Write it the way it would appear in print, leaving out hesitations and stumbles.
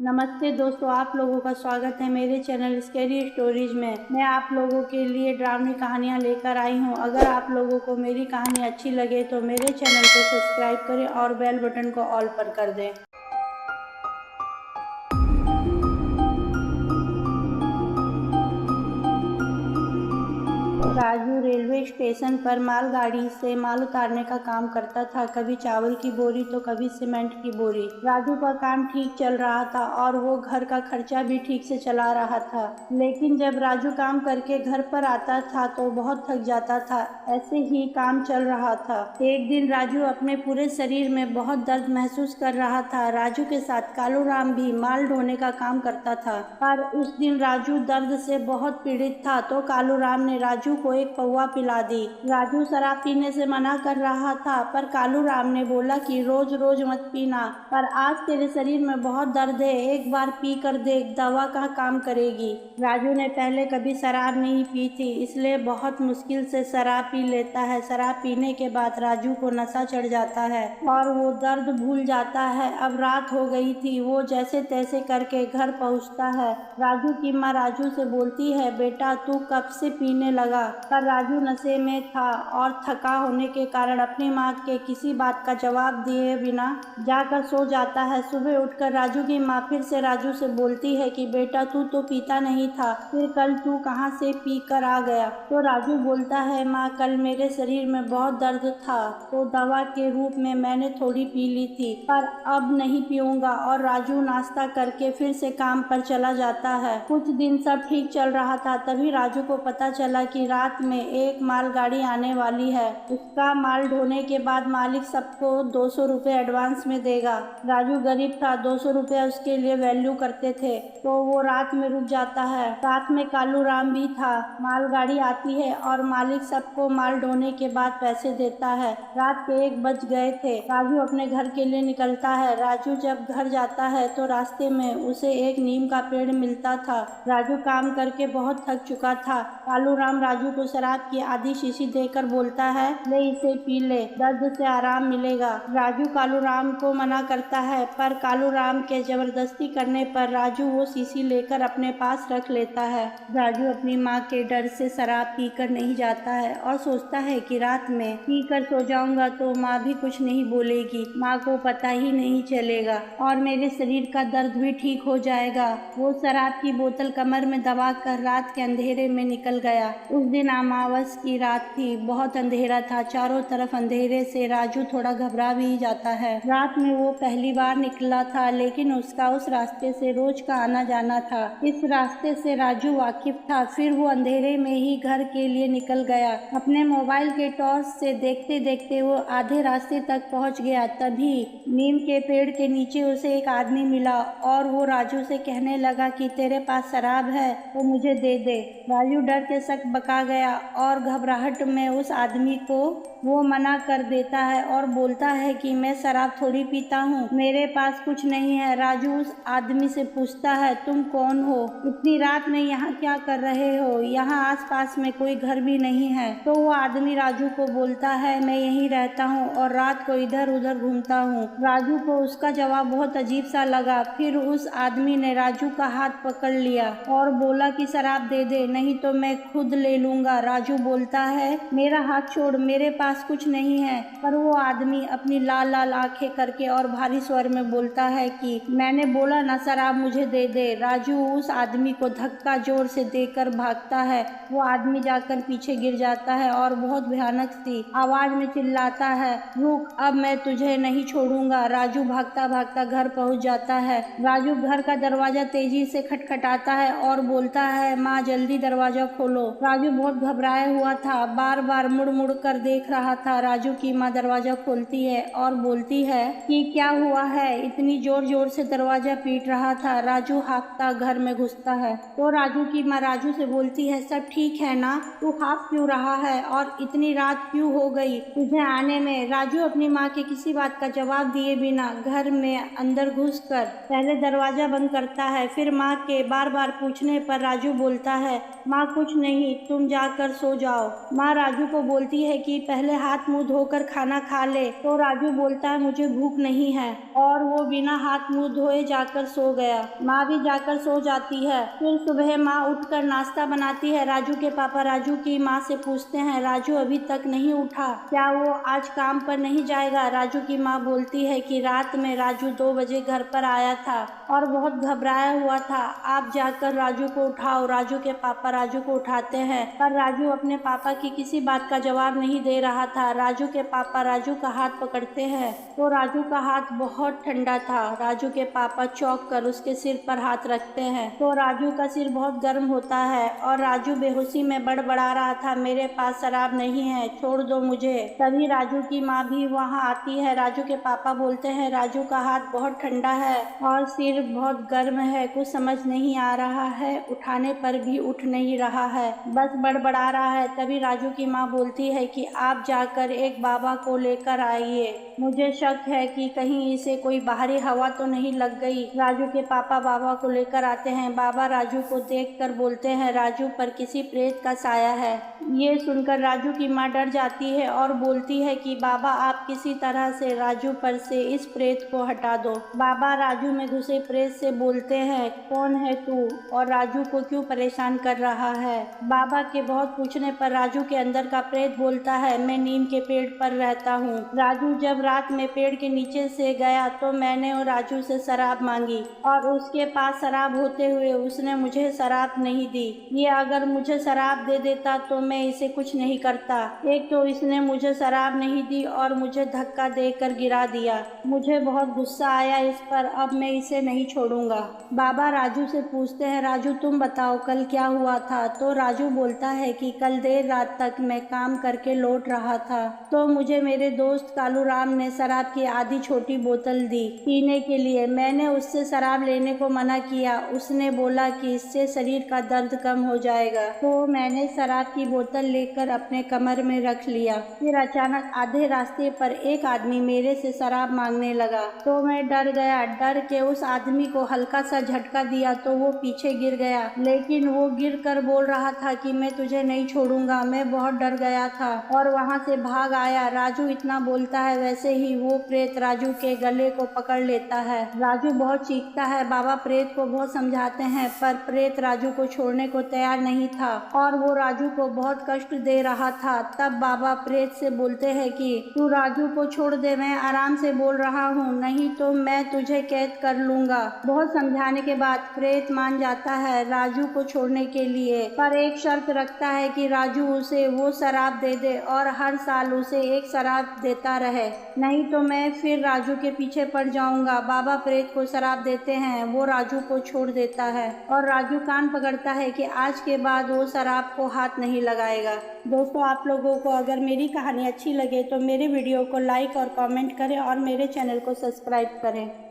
नमस्ते दोस्तों, आप लोगों का स्वागत है मेरे चैनल स्कैरी स्टोरीज में। मैं आप लोगों के लिए डरावनी कहानियां लेकर आई हूं। अगर आप लोगों को मेरी कहानी अच्छी लगे तो मेरे चैनल को सब्सक्राइब करें और बेल बटन को ऑल पर कर दें। राजू रेलवे स्टेशन पर मालगाड़ी से माल उतारने का काम करता था। कभी चावल की बोरी तो कभी सीमेंट की बोरी। राजू का काम ठीक चल रहा था और वो घर का खर्चा भी ठीक से चला रहा था। लेकिन जब राजू काम करके घर पर आता था तो बहुत थक जाता था। ऐसे ही काम चल रहा था। एक दिन राजू अपने पूरे शरीर में बहुत दर्द महसूस कर रहा था। राजू के साथ कालू राम भी माल ढोने का काम करता था, पर उस दिन राजू दर्द से बहुत पीड़ित था तो कालू राम ने राजू को एक पौवा पिला दी। राजू शराब पीने से मना कर रहा था, पर कालू राम ने बोला कि रोज रोज मत पीना, पर आज तेरे शरीर में बहुत दर्द है, एक बार पी कर देख, दवा का काम करेगी। राजू ने पहले कभी शराब नहीं पी थी, इसलिए बहुत मुश्किल से शराब पी लेता है। शराब पीने के बाद राजू को नशा चढ़ जाता है और वो दर्द भूल जाता है। अब रात हो गई थी। वो जैसे तैसे करके घर पहुंचता है। राजू की माँ राजू से बोलती है, बेटा तू कब से पीने लगा? पर राजू नशे में था और थका होने के कारण अपनी माँ के किसी बात का जवाब दिए बिना जाकर सो जाता है। सुबह उठकर राजू की माँ फिर से राजू से बोलती है कि बेटा तू तो पीता नहीं था, फिर कल तू कहाँ से पी कर आ गया? तो राजू बोलता है, माँ कल मेरे शरीर में बहुत दर्द था तो दवा के रूप में मैंने थोड़ी पी ली थी, पर अब नहीं पीऊंगा। और राजू नाश्ता करके फिर से काम पर चला जाता है। कुछ दिन सब ठीक चल रहा था, तभी राजू को पता चला कि रात में एक मालगाड़ी आने वाली है। उसका माल ढोने के बाद मालिक सबको 200 रुपये एडवांस में देगा। राजू गरीब था, 200 रुपये उसके लिए वैल्यू करते थे, तो वो रात में रुक जाता है। साथ में कालू राम भी था। मालगाड़ी आती है और मालिक सबको माल ढोने के बाद पैसे देता है। रात के 1 बज गए थे। राजू अपने घर के लिए निकलता है। राजू जब घर जाता है तो रास्ते में उसे एक नीम का पेड़ मिलता था। राजू काम करके बहुत थक चुका था। कालू राम राजू को शराब की आधी शीशी देकर बोलता है, ले इसे पी ले, दर्द से आराम मिलेगा। राजू कालू राम को मना करता है, पर कालू राम के जबरदस्ती करने पर राजू वो शीशी लेकर अपने पास रख लेता है। राजू अपनी माँ के डर से शराब पीकर नहीं जाता है और सोचता है कि रात में पीकर सो जाऊंगा तो माँ भी कुछ नहीं बोलेगी, माँ को पता ही नहीं चलेगा और मेरे शरीर का दर्द भी ठीक हो जाएगा। वो शराब की बोतल कमर में दबाकर रात के अंधेरे में निकल गया। उस दिन अमावस की रात थी। बहुत अंधेरा था, चारों तरफ अंधेरे से राजू थोड़ा घबरा भी जाता है। रात में वो पहली बार निकला था, लेकिन उसका उस रास्ते से रोज का आना जाना था। इस रास्ते से राजू वाकिफ था। फिर वो अंधेरे में ही घर के लिए निकल गया। अपने मोबाइल के टॉर्च से देखते देखते वो आधे रास्ते तक पहुंच गया। तभी नीम के पेड़ के नीचे उसे एक आदमी मिला और वो राजू से कहने लगा कि तेरे पास शराब है तो मुझे दे दे। राजू डर के सक बका गया और घबराहट में उस आदमी को वो मना कर देता है और बोलता है कि मैं शराब थोड़ी पीता हूँ, मेरे पास कुछ नहीं है। राजू उस आदमी से पूछता है, तुम कौन हो? इतनी रात में यहाँ क्या कर रहे हो? यहाँ आसपास में कोई घर भी नहीं है। तो वो आदमी राजू को बोलता है, मैं यहीं रहता हूँ और रात को इधर उधर घूमता हूँ। राजू को उसका जवाब बहुत अजीब सा लगा। फिर उस आदमी ने राजू का हाथ पकड़ लिया और बोला कि शराब दे दे, नहीं तो मैं खुद ले लूंगा। राजू बोलता है, मेरा हाथ छोड़, मेरे पास कुछ नहीं है। पर वो आदमी अपनी लाल लाल आंखें करके और भारी स्वर में बोलता है कि मैंने बोला ना शराब मुझे दे दे। राजू उस आदमी को धक्का जोर से देकर भागता है। वो आदमी जाकर पीछे गिर जाता है और बहुत भयानक सी आवाज में चिल्लाता है, रुक, अब मैं तुझे नहीं छोड़ूंगा। राजू भागता भागता घर पहुंच जाता है। राजू घर का दरवाजा तेजी से खटखटाता है और बोलता है, माँ जल्दी दरवाजा खोलो। राजू बहुत घबराया हुआ था, बार बार मुड़ मुड़ कर देख रहा था। राजू की माँ दरवाजा खोलती है और बोलती है कि क्या हुआ है? इतनी जोर जोर से दरवाजा पीट रहा था। राजू हाँफता घर में घुसता है तो राजू की माँ राजू से बोलती है, सब ठीक है ना? तू हाँफ क्यों रहा है और इतनी रात क्यों हो गई तुझे आने में? राजू अपनी माँ के किसी बात का जवाब दिए बिना घर में अंदर घुसकर पहले दरवाजा बंद करता है। फिर माँ के बार बार पूछने पर राजू बोलता है, माँ कुछ नहीं, तुम जाकर सो जाओ। आओ। माँ राजू को बोलती है कि पहले हाथ मुंह धोकर खाना खा ले, तो राजू बोलता है मुझे भूख नहीं है, और वो बिना हाथ मुंह धोए जाकर सो गया। माँ भी जाकर सो जाती है। फिर सुबह माँ उठकर नाश्ता बनाती है। राजू के पापा राजू की माँ से पूछते हैं राजू अभी तक नहीं उठा, क्या वो आज काम पर नहीं जाएगा? राजू की माँ बोलती है कि रात में राजू 2 बजे घर पर आया था और बहुत घबराया हुआ था, आप जाकर राजू को उठाओ। राजू के पापा राजू को उठाते हैं, पर राजू अपने पापा की किसी बात का जवाब नहीं दे रहा था। राजू के पापा राजू का हाथ पकड़ते हैं तो राजू का हाथ बहुत ठंडा था। राजू के पापा चौंक कर उसके सिर पर हाथ रखते हैं तो राजू का सिर बहुत गर्म होता है और राजू बेहोशी में बड़बड़ा रहा था, मेरे पास शराब नहीं है, छोड़ दो मुझे। तभी राजू की माँ भी वहाँ आती है। राजू के पापा बोलते हैं राजू का हाथ बहुत ठंडा है और सिर बहुत गर्म है, कुछ समझ नहीं आ रहा है, उठाने पर भी उठ नहीं रहा है, बस बड़बड़ा रहा है। तभी राजू की माँ बोलती है कि आप जाकर एक बाबा को लेकर आइए, मुझे शक है कि कहीं इसे कोई बाहरी हवा तो नहीं लग गई। राजू के पापा बाबा को लेकर आते हैं। बाबा राजू को देखकर बोलते हैं राजू पर किसी प्रेत का साया है। ये सुनकर राजू की माँ डर जाती है और बोलती है कि बाबा आप किसी तरह से राजू पर से इस प्रेत को हटा दो। बाबा राजू में घुसे प्रेत से बोलते हैं कौन है तू और राजू को क्यों परेशान कर रहा है? बाबा के बहुत पूछने पर राजू के अंदर का प्रेत बोलता है मैं नीम के पेड़ पर रहता हूँ। राजू जब रात में पेड़ के नीचे से गया तो मैंने और राजू से शराब मांगी और उसके पास शराब होते हुए उसने मुझे शराब नहीं दी। ये अगर मुझे शराब दे देता तो मैं इसे कुछ नहीं करता। एक तो इसने मुझे शराब नहीं दी और मुझे धक्का देकर गिरा दिया। मुझे बहुत गुस्सा आया इस पर, अब मैं इसे नहीं छोड़ूंगा। बाबा राजू से पूछते हैं राजू तुम बताओ कल क्या हुआ था? तो राजू बोलता है कि कल देर रात तक मैं काम करके लौट रहा था तो मुझे मेरे दोस्त कालू राम ने शराब की आधी छोटी बोतल दी पीने के लिए। मैंने उससे शराब लेने को मना किया, उसने बोला कि इससे शरीर का दर्द कम हो जाएगा, तो मैंने शराब की बोतल लेकर अपने कमर में रख लिया। फिर अचानक आधे रास्ते पर एक आदमी मेरे से शराब मांगने लगा तो मैं डर गया। डर के उस आदमी को हल्का सा झटका दिया तो वो पीछे गिर गया, लेकिन वो गिर कर बोल रहा था कि मैं तुझे नहीं छोड़ूंगा। मैं बहुत डर गया था और वहाँ से भाग आया। राजू इतना बोलता है, वैसे ही वो प्रेत राजू के गले को पकड़ लेता है। राजू बहुत चीखता है। बाबा प्रेत को बहुत समझाते हैं पर प्रेत राजू को छोड़ने को तैयार नहीं था और वो राजू को बहुत कष्ट दे रहा था। तब बाबा प्रेत से बोलते हैं कि तू राजू को छोड़ दे, मैं आराम से बोल रहा हूँ, नहीं तो मैं तुझे कैद कर लूंगा। बहुत समझाने के बाद प्रेत मान जाता है राजू को छोड़ने के लिए, पर एक शर्त रखता है कि राजू उसे वो शराब दे दे और हर साल उसे एक शराब देता रहे, नहीं तो मैं फिर राजू के पीछे पड़ जाऊंगा। बाबा प्रेत को शराब देते हैं, वो राजू को छोड़ देता है और राजू कान पकड़ता है कि आज के बाद वो शराब को हाथ नहीं लगाएगा। दोस्तों आप लोगों को अगर मेरी कहानी अच्छी लगे तो मेरे वीडियो को लाइक और कमेंट करें और मेरे चैनल को सब्सक्राइब करें।